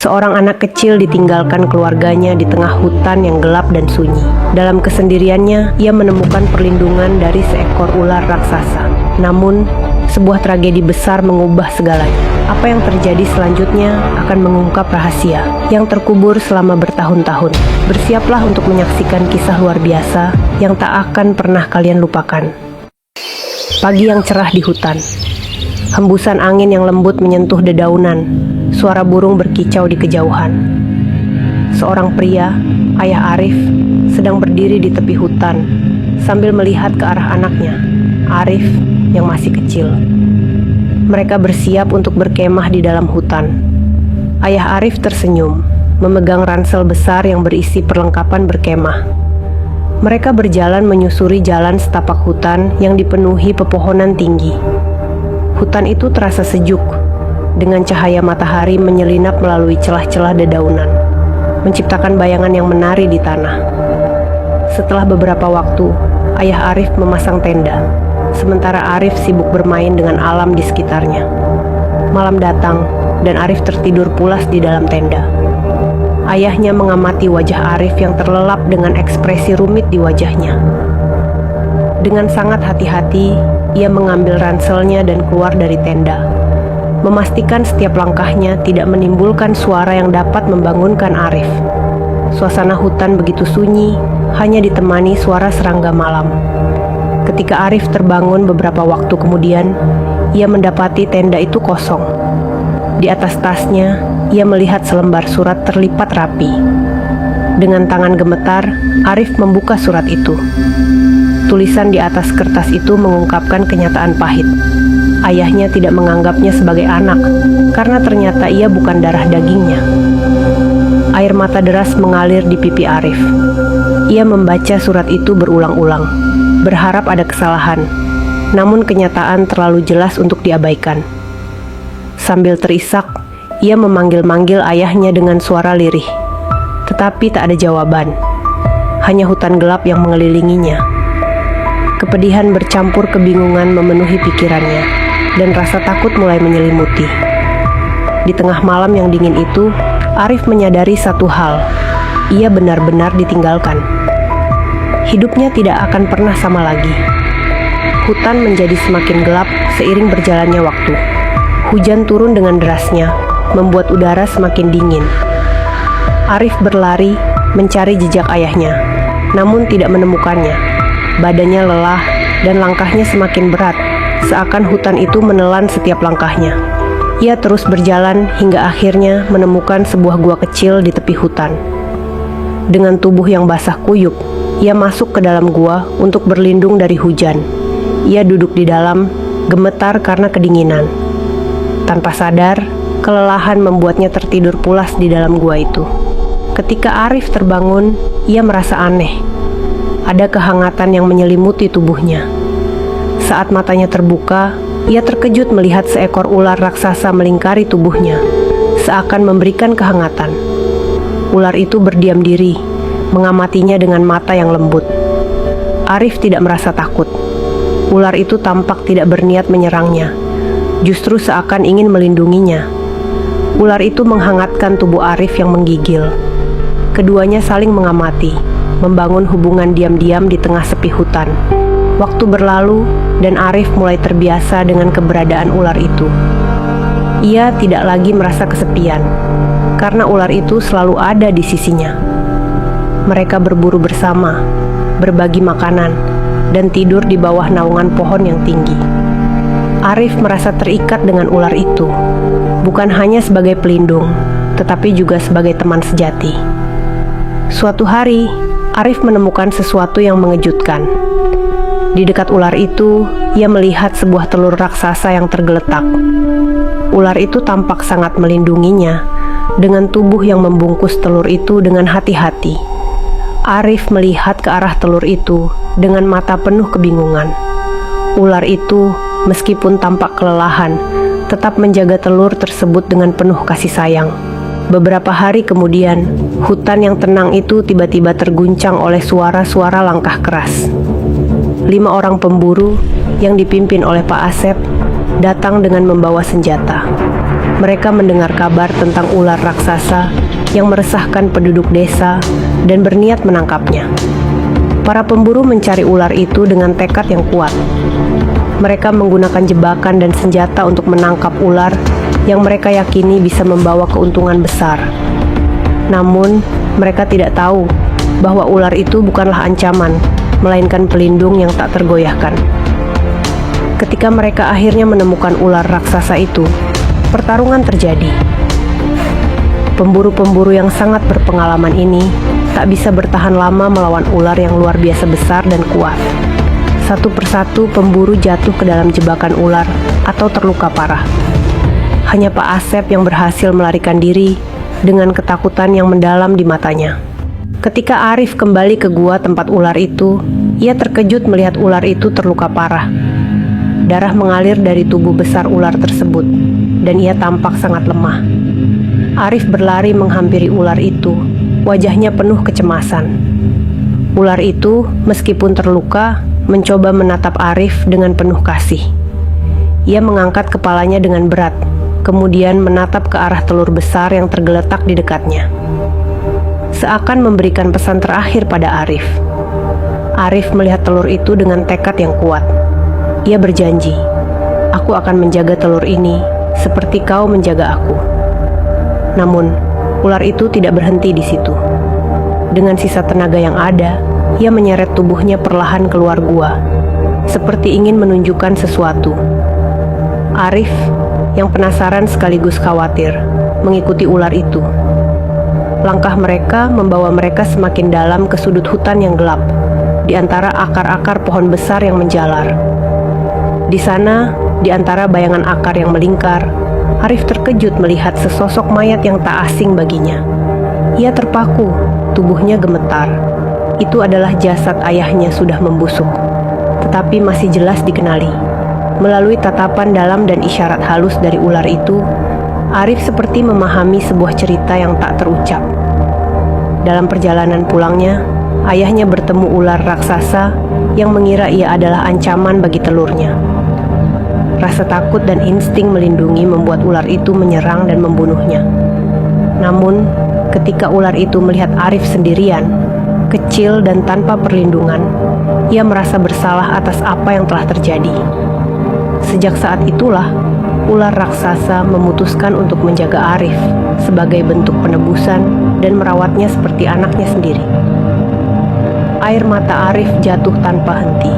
Seorang anak kecil ditinggalkan keluarganya di tengah hutan yang gelap dan sunyi. Dalam kesendiriannya, ia menemukan perlindungan dari seekor ular raksasa. Namun, sebuah tragedi besar mengubah segalanya. Apa yang terjadi selanjutnya akan mengungkap rahasia yang terkubur selama bertahun-tahun. Bersiaplah untuk menyaksikan kisah luar biasa yang tak akan pernah kalian lupakan. Pagi yang cerah di hutan. Hembusan angin yang lembut menyentuh dedaunan. Suara burung berkicau di kejauhan. Seorang pria, ayah Arif, sedang berdiri di tepi hutan sambil melihat ke arah anaknya, Arif yang masih kecil. Mereka bersiap untuk berkemah di dalam hutan. Ayah Arif tersenyum, memegang ransel besar yang berisi perlengkapan berkemah. Mereka berjalan menyusuri jalan setapak hutan yang dipenuhi pepohonan tinggi. Hutan itu terasa sejuk, dengan cahaya matahari menyelinap melalui celah-celah dedaunan, menciptakan bayangan yang menari di tanah. Setelah beberapa waktu, ayah Arif memasang tenda, sementara Arif sibuk bermain dengan alam di sekitarnya. Malam datang, dan Arif tertidur pulas di dalam tenda. Ayahnya mengamati wajah Arif yang terlelap dengan ekspresi rumit di wajahnya. Dengan sangat hati-hati, ia mengambil ranselnya dan keluar dari tenda, memastikan setiap langkahnya tidak menimbulkan suara yang dapat membangunkan Arif. Suasana hutan begitu sunyi, hanya ditemani suara serangga malam. Ketika Arif terbangun beberapa waktu kemudian, ia mendapati tenda itu kosong. Di atas tasnya, ia melihat selembar surat terlipat rapi. Dengan tangan gemetar, Arif membuka surat itu. Tulisan di atas kertas itu mengungkapkan kenyataan pahit. Ayahnya tidak menganggapnya sebagai anak, karena ternyata ia bukan darah dagingnya. Air mata deras mengalir di pipi Arif. Ia membaca surat itu berulang-ulang, berharap ada kesalahan, namun kenyataan terlalu jelas untuk diabaikan. Sambil terisak, ia memanggil-manggil ayahnya dengan suara lirih. Tetapi tak ada jawaban, hanya hutan gelap yang mengelilinginya. Kepedihan bercampur kebingungan memenuhi pikirannya, dan rasa takut mulai menyelimuti. Di tengah malam yang dingin itu, Arif menyadari satu hal, ia benar-benar ditinggalkan. Hidupnya tidak akan pernah sama lagi. Hutan menjadi semakin gelap seiring berjalannya waktu. Hujan turun dengan derasnya, membuat udara semakin dingin. Arif berlari mencari jejak ayahnya, namun tidak menemukannya. Badannya lelah dan langkahnya semakin berat, seakan hutan itu menelan setiap langkahnya. Ia terus berjalan hingga akhirnya menemukan sebuah gua kecil di tepi hutan. Dengan tubuh yang basah kuyup, ia masuk ke dalam gua untuk berlindung dari hujan. Ia duduk di dalam, gemetar karena kedinginan. Tanpa sadar, kelelahan membuatnya tertidur pulas di dalam gua itu. Ketika Arif terbangun, ia merasa aneh. Ada kehangatan yang menyelimuti tubuhnya. Saat matanya terbuka, ia terkejut melihat seekor ular raksasa melingkari tubuhnya, seakan memberikan kehangatan. Ular itu berdiam diri, mengamatinya dengan mata yang lembut. Arif tidak merasa takut. Ular itu tampak tidak berniat menyerangnya, justru seakan ingin melindunginya. Ular itu menghangatkan tubuh Arif yang menggigil. Keduanya saling mengamati, membangun hubungan diam-diam di tengah sepi hutan. Waktu berlalu, dan Arif mulai terbiasa dengan keberadaan ular itu. Ia tidak lagi merasa kesepian, karena ular itu selalu ada di sisinya. Mereka berburu bersama, berbagi makanan, dan tidur di bawah naungan pohon yang tinggi. Arif merasa terikat dengan ular itu, bukan hanya sebagai pelindung, tetapi juga sebagai teman sejati. Suatu hari, Arif menemukan sesuatu yang mengejutkan. Di dekat ular itu, ia melihat sebuah telur raksasa yang tergeletak. Ular itu tampak sangat melindunginya, dengan tubuh yang membungkus telur itu dengan hati-hati. Arif melihat ke arah telur itu dengan mata penuh kebingungan. Ular itu, meskipun tampak kelelahan, tetap menjaga telur tersebut dengan penuh kasih sayang. Beberapa hari kemudian, hutan yang tenang itu tiba-tiba terguncang oleh suara-suara langkah keras. 5 orang pemburu yang dipimpin oleh Pak Asep datang dengan membawa senjata. Mereka mendengar kabar tentang ular raksasa yang meresahkan penduduk desa dan berniat menangkapnya. Para pemburu mencari ular itu dengan tekad yang kuat. Mereka menggunakan jebakan dan senjata untuk menangkap ular yang mereka yakini bisa membawa keuntungan besar. Namun, mereka tidak tahu bahwa ular itu bukanlah ancaman, melainkan pelindung yang tak tergoyahkan. Ketika mereka akhirnya menemukan ular raksasa itu, pertarungan terjadi. Pemburu-pemburu yang sangat berpengalaman ini tak bisa bertahan lama melawan ular yang luar biasa besar dan kuat. Satu persatu pemburu jatuh ke dalam jebakan ular atau terluka parah. Hanya Pak Asep yang berhasil melarikan diri dengan ketakutan yang mendalam di matanya. Ketika Arif kembali ke gua tempat ular itu, ia terkejut melihat ular itu terluka parah. Darah mengalir dari tubuh besar ular tersebut, dan ia tampak sangat lemah. Arif berlari menghampiri ular itu, wajahnya penuh kecemasan. Ular itu, meskipun terluka, mencoba menatap Arif dengan penuh kasih. Ia mengangkat kepalanya dengan berat, kemudian menatap ke arah telur besar yang tergeletak di dekatnya. Seakan memberikan pesan terakhir pada Arif. Arif melihat telur itu dengan tekad yang kuat. Ia berjanji, "Aku akan menjaga telur ini seperti kau menjaga aku." Namun, ular itu tidak berhenti di situ. Dengan sisa tenaga yang ada, ia menyeret tubuhnya perlahan keluar gua, seperti ingin menunjukkan sesuatu. Arif, yang penasaran sekaligus khawatir, mengikuti ular itu. Langkah mereka membawa mereka semakin dalam ke sudut hutan yang gelap, di antara akar-akar pohon besar yang menjalar. Di sana, di antara bayangan akar yang melingkar, Arif terkejut melihat sesosok mayat yang tak asing baginya. Ia terpaku, tubuhnya gemetar. Itu adalah jasad ayahnya sudah membusuk, tetapi masih jelas dikenali. Melalui tatapan dalam dan isyarat halus dari ular itu, Arif seperti memahami sebuah cerita yang tak terucap. Dalam perjalanan pulangnya, ayahnya bertemu ular raksasa yang mengira ia adalah ancaman bagi telurnya. Rasa takut dan insting melindungi membuat ular itu menyerang dan membunuhnya. Namun, ketika ular itu melihat Arif sendirian, kecil dan tanpa perlindungan, ia merasa bersalah atas apa yang telah terjadi. Sejak saat itulah, ular raksasa memutuskan untuk menjaga Arif sebagai bentuk penebusan dan merawatnya seperti anaknya sendiri. Air mata Arif jatuh tanpa henti.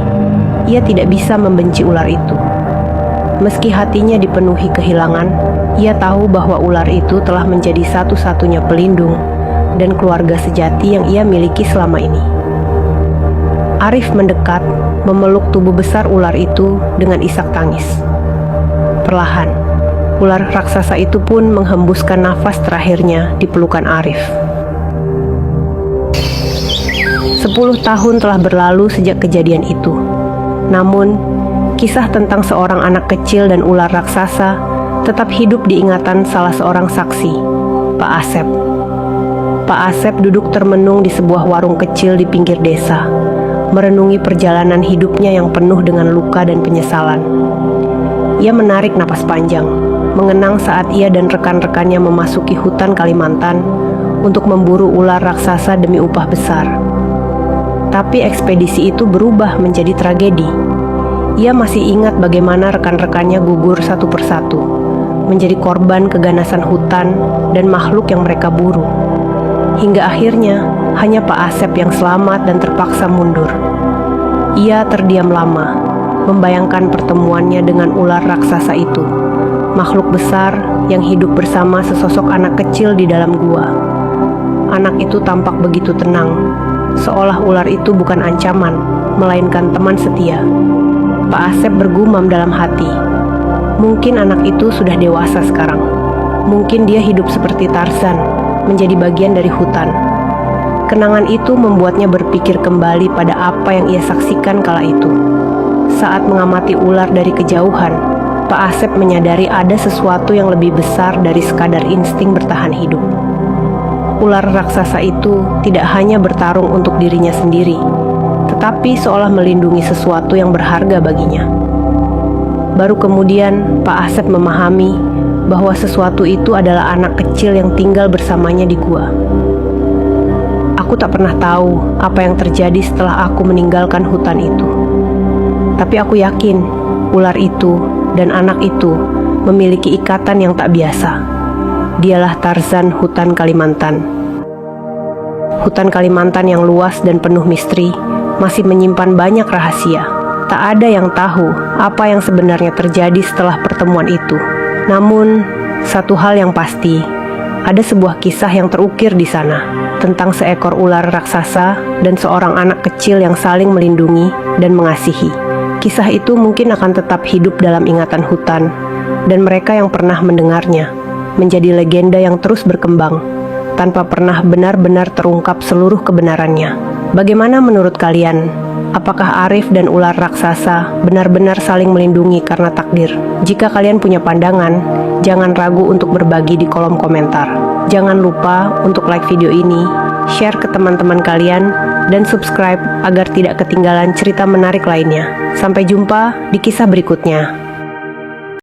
Ia tidak bisa membenci ular itu. Meski hatinya dipenuhi kehilangan, ia tahu bahwa ular itu telah menjadi satu-satunya pelindung dan keluarga sejati yang ia miliki selama ini. Arif mendekat, memeluk tubuh besar ular itu dengan isak tangis. Perlahan, ular raksasa itu pun menghembuskan nafas terakhirnya di pelukan Arif. 10 tahun telah berlalu sejak kejadian itu. Namun, kisah tentang seorang anak kecil dan ular raksasa tetap hidup di ingatan salah seorang saksi, Pak Asep. Pak Asep duduk termenung di sebuah warung kecil di pinggir desa, merenungi perjalanan hidupnya yang penuh dengan luka dan penyesalan. Ia menarik napas panjang, mengenang saat ia dan rekan-rekannya memasuki hutan Kalimantan untuk memburu ular raksasa demi upah besar. Tapi ekspedisi itu berubah menjadi tragedi. Ia masih ingat bagaimana rekan-rekannya gugur satu persatu, menjadi korban keganasan hutan dan makhluk yang mereka buru. Hingga akhirnya, hanya Pak Asep yang selamat dan terpaksa mundur. Ia terdiam lama, membayangkan pertemuannya dengan ular raksasa itu, makhluk besar yang hidup bersama sesosok anak kecil di dalam gua. Anak itu tampak begitu tenang, seolah ular itu bukan ancaman, melainkan teman setia. Pak Asep bergumam dalam hati, mungkin anak itu sudah dewasa sekarang. Mungkin dia hidup seperti Tarzan, menjadi bagian dari hutan. Kenangan itu membuatnya berpikir kembali pada apa yang ia saksikan kala itu. Saat mengamati ular dari kejauhan, Pak Asep menyadari ada sesuatu yang lebih besar dari sekadar insting bertahan hidup. Ular raksasa itu tidak hanya bertarung untuk dirinya sendiri, tetapi seolah melindungi sesuatu yang berharga baginya. Baru kemudian Pak Asep memahami bahwa sesuatu itu adalah anak kecil yang tinggal bersamanya di gua. Aku tak pernah tahu apa yang terjadi setelah aku meninggalkan hutan itu. Tapi aku yakin ular itu dan anak itu memiliki ikatan yang tak biasa. Dialah Tarzan hutan Kalimantan. Hutan Kalimantan yang luas dan penuh misteri masih menyimpan banyak rahasia. Tak ada yang tahu apa yang sebenarnya terjadi setelah pertemuan itu. Namun, satu hal yang pasti, ada sebuah kisah yang terukir di sana tentang seekor ular raksasa dan seorang anak kecil yang saling melindungi dan mengasihi. Kisah itu mungkin akan tetap hidup dalam ingatan hutan, dan mereka yang pernah mendengarnya menjadi legenda yang terus berkembang tanpa pernah benar-benar terungkap seluruh kebenarannya. Bagaimana menurut kalian? Apakah Arif dan ular raksasa benar-benar saling melindungi karena takdir? Jika kalian punya pandangan, jangan ragu untuk berbagi di kolom komentar. Jangan lupa untuk like video ini, share ke teman-teman kalian, dan subscribe agar tidak ketinggalan cerita menarik lainnya. Sampai jumpa di kisah berikutnya.